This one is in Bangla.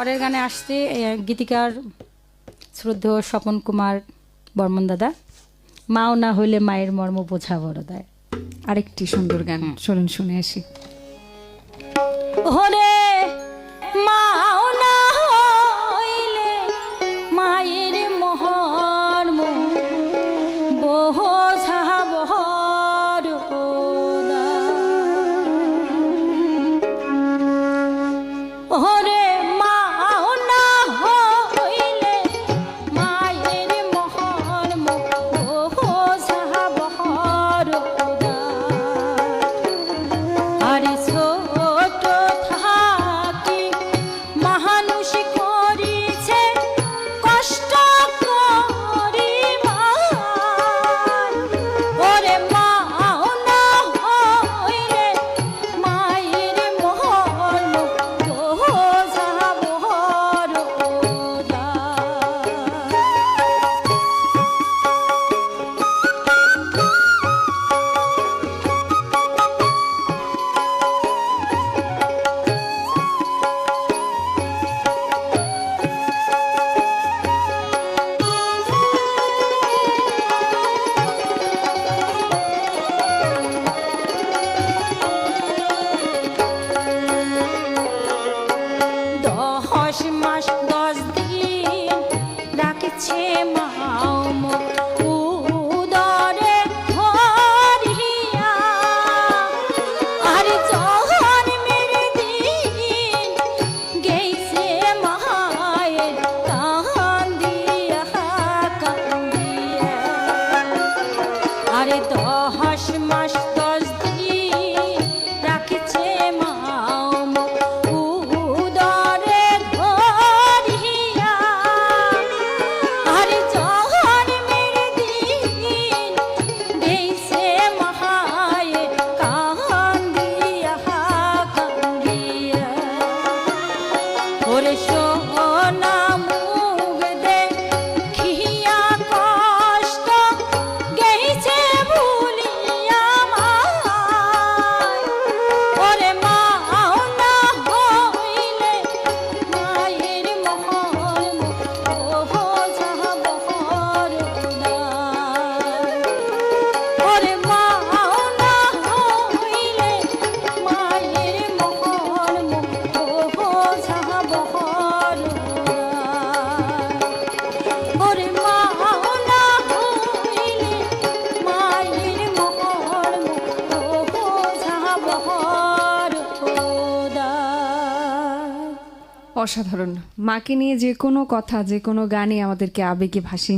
পরের গানে আসছে গীতিকার শ্রদ্ধেয় স্বপন কুমার বর্মন দাদা, মাও না হইলে মায়ের মর্ম বোঝা বড় দেয়। আরেকটি সুন্দর গান শুনুন, শুনে আসি। ওরে মাও না হইলে মায়ের মর্ম বোঝা বড় দেয়। ওরে অসাধারণ। মাকে নিয়ে যে কোনো কথা, যে কোনো গানই আমাদেরকে আবেগে ভাসিয়ে